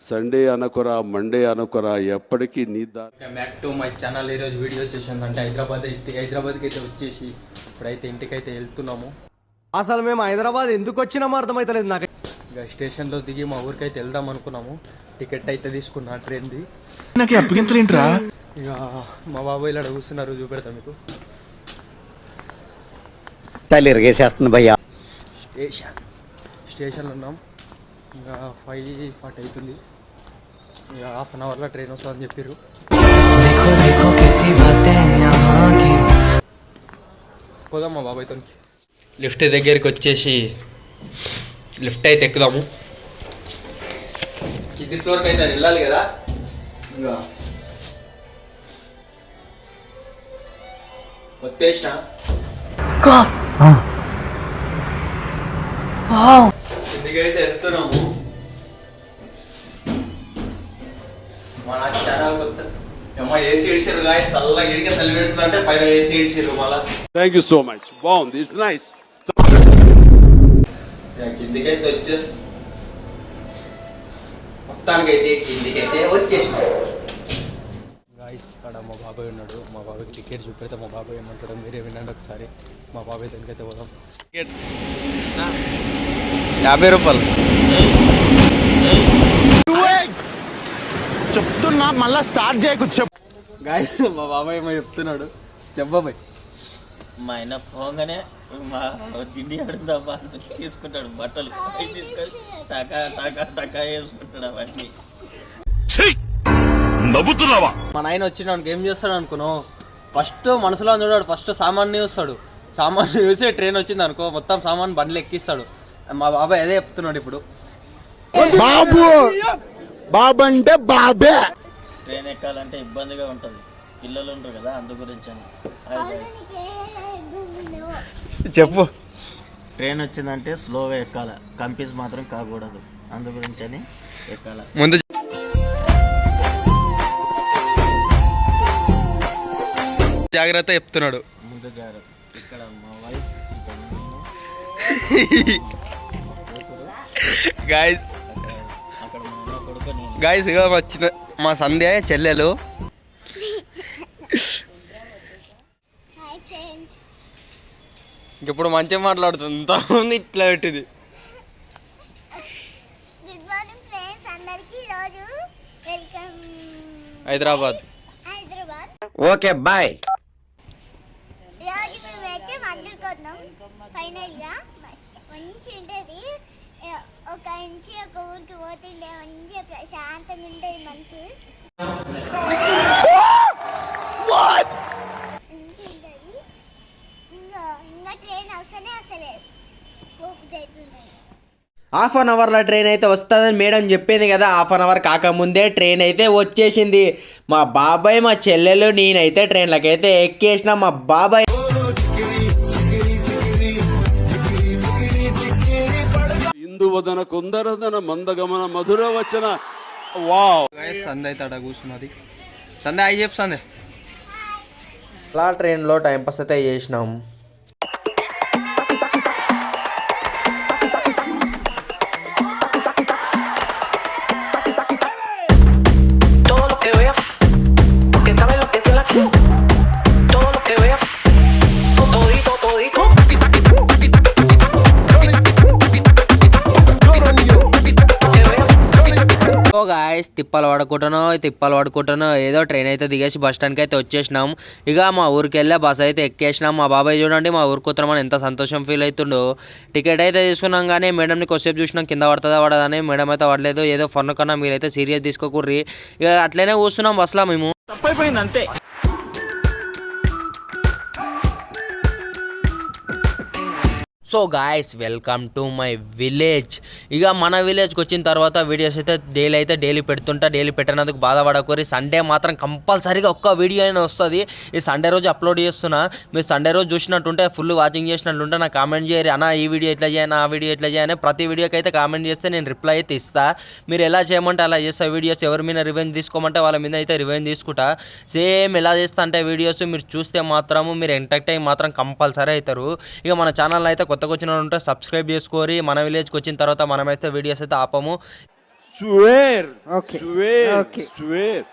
Sunday అనుకురా, Monday అనుకురా, ఎప్పటికీ నీ back to my channel. ఈరోజు వీడియో వచ్చేసిందంటే హైదరాబాద్కి అయితే వచ్చేసి ఇప్పుడైతే ఇంటికైతే వెళ్తున్నాము. అసలు మేము హైదరాబాద్ ఎందుకు వచ్చినామో అర్థమవుతలేదు నాకు. ఇక స్టేషన్లో దిగి మా ఊరికైతే వెళ్దాం అనుకున్నాము. టికెట్ అయితే తీసుకున్నా ట్రైన్ది. నాకు అప్పగింతలేంట్రా. ఇక మా బాబాయ్ ఇలా కూర్చున్నారు, చూపెడతా మీకు. తల్లి ఇరిగేసేస్తుంది భయ్యా. స్టేషన్లో ఉన్నాం. ఇంకా 5:40 అవుతుంది. ఇక హాఫ్ అన్ అవర్లో ట్రైన్ వస్తుందని చెప్పారు. పోదాం మా బాబాయ్తో. లిఫ్ట్ దగ్గరికి వచ్చేసి లిఫ్ట్ అయితే ఎక్కుదాము. కింది ఫ్లోర్కి అయితే వెళ్ళాలి కదా. ఇంకా వచ్చేసిన కిందికైతే వెళ్తున్నాము. మన ఛానల్ కొత్త ఏమో ఏసీ ఇడిచారు గాయస్. చల్లగా ఇడిగా చలి పెడుతుందంటే పైన ఏసీ ఇడిచారు మళ్ళా. థ్యాంక్ యూ సో మచ్, బాగుంది, ఇట్స్ నైస్. కిందికైతే వచ్చేసి మొత్తానికైతే కిందికైతే వచ్చేసిన గాయస్. ఇక్కడ మా బాబాయ్ ఉన్నాడు. మా బాబాయ్కి టికెట్ చూపెడితే మా బాబాయ్ ఏమంటాడో మీరే వినండి ఒకసారి. మా బాబాయ్ దానికైతే పోదాం. 50 రూపాయలు చెప్తున్నా, మళ్ళా స్టార్ట్ చేయకు. గాయస్ మా బాబాయ్ ఏమో చెప్తున్నాడు. చెప్పబాయ్. మా ఆయన పోగానే మా తిండి అడుగుదామా తీసుకుంటాడు. బట్టలు తీసుకొని టకా టకా టకా వేసుకుంటాడు. అవన్నీ నవ్వుతున్నావా? మా నాయన వచ్చినానికి ఏం చేస్తాడు అనుకున్నావు? ఫస్ట్ మనసులో చూడాడు. ఫస్ట్ సామాన్ని చూస్తాడు. సామాన్ని చూసి ట్రైన్ వచ్చింది అనుకో, మొత్తం సామాన్ బండ్లు ఎక్కిస్తాడు. మా బాబాయ్ అదే చెప్తున్నాడు ఇప్పుడు. బాబు బాబంటే బాబే. ట్రైన్ ఎక్కాలంటే ఇబ్బందిగా ఉంటుంది. పిల్లలు ఉంటారు కదా, అందు గురించి అని. చెప్పు. ట్రైన్ వచ్చిందంటే స్లోగా ఎక్కాల, కంపీస్ మాత్రం కాకూడదు. అందు గురించి అని ఎక్కాల. ముందు జాగ్రత్త చెప్తున్నాడు. ముందు జాగ్రత్త. ఇక్కడ మా వైఫ్, ఇక్కడ గాయస్ అక్కడ మా అన్న కొడుకు, నేను. గాయస్ ఇక వచ్చిన మా సంధ్య చెల్లెలు. ఇప్పుడు మంచిగా మాట్లాడుతుంది. ఇంతమంది ఇట్లా పెట్టింది. గుడ్ మార్నింగ్ ఫ్రెండ్స్ అందరికీ. ఈరోజు వెల్కమ్ హైదరాబాద్. Okay bye. ఈరోజు మేమైతే మందిరికి వద్దాం. ఫైనల్గా మంచి ఉంటుంది. ఒక నుంచి ఒక ఊరికి పోతుండే మంచిగా ప్రశాంతంగా ఉంటుంది మనసు. మంచి ఉంటుంది. ఇంకా ట్రైన్ వస్తేనే అసలేదు పోపుది అవుతున్నాయి. హాఫ్ అన్ అవర్లో ట్రైన్ అయితే వస్తుందని మేడం చెప్పింది కదా. హాఫ్ అన్ అవర్ కాకముందే ట్రైన్ అయితే వచ్చేసింది. మా బాబాయ్, మా చెల్లెలు, నేనైతే ట్రైన్లకి అయితే ఎక్కేసిన. మా బాబాయ్ ఇందువదన కుందరదన మందగమన మధుర వచన. వావ్. సంధ్య అయితే అక్కడ కూర్చున్నది. సంధ్య అయ్యి చెప్పు. సంధ్య అలా ట్రైన్లో టైంపాస్ అయితే చేసినాం. గాయస్ తిప్పలు పడుకుంటాను ఏదో ట్రైన్ అయితే దిగేసి బస్ స్టాండ్కి అయితే వచ్చేసినాం. ఇక మా ఊరికి వెళ్ళే బస్ అయితే ఎక్కేసినాం. మా బాబాయ్ చూడండి మా ఊరికి కూతురమని ఎంత సంతోషం ఫీల్ అవుతుండో. టికెట్ అయితే తీసుకున్నాం కానీ మేడంని కొద్దిసేపు చూసినాం కింద పడదని. మేడం అయితే పడలేదు. ఏదో ఫన్ కన్నా మీరైతే సీరియస్ తీసుకోకూర్రి. ఇక అట్లనే కూర్చున్నాం బస్లో మేము. తప్పైపోయింది అంతే. So guys welcome to my village. ఇక మన విలేజ్కి వచ్చిన తర్వాత వీడియోస్ అయితే డైలీ పెడుతుంటా. డైలీ పెట్టినందుకు బాధపడకూరి. సండే మాత్రం కంపల్సరీగా ఒక్క వీడియో అయినా వస్తుంది. ఈ సండే రోజు అప్లోడ్ చేస్తున్నా. మీరు సండే రోజు చూసినట్టుంటే, ఫుల్ వాచింగ్ చేసినట్టుంటే నాకు కామెంట్ చేయరు. అన్న ఈ వీడియో ఎట్లా చేయను, ఆ వీడియో ఎట్లా చేయని ప్రతి వీడియోకి అయితే కామెంట్ చేస్తే నేను రిప్లై అయితే ఇస్తా. మీరు ఎలా చేయమంటే అలా చేస్తా. వీడియోస్ ఎవరి మీద రివెంజ్ తీసుకోమంటే వాళ్ళ మీద అయితే రివెంజ్ తీసుకుంటా. సేమ్ ఎలా చేస్తా అంటే వీడియోస్ మీరు చూస్తే మాత్రము మీరు ఎంటర్టైన్ మాత్రం కంపల్సరీ అవుతారు. ఇక మన ఛానల్ అయితే కొత్తగా వచ్చిన ఉంటే సబ్స్క్రైబ్ చేసుకోరి. మన విలేజ్కి వచ్చిన తర్వాత మనమైతే వీడియోస్ అయితే ఆపము. Swear Okay. Swear Okay. Square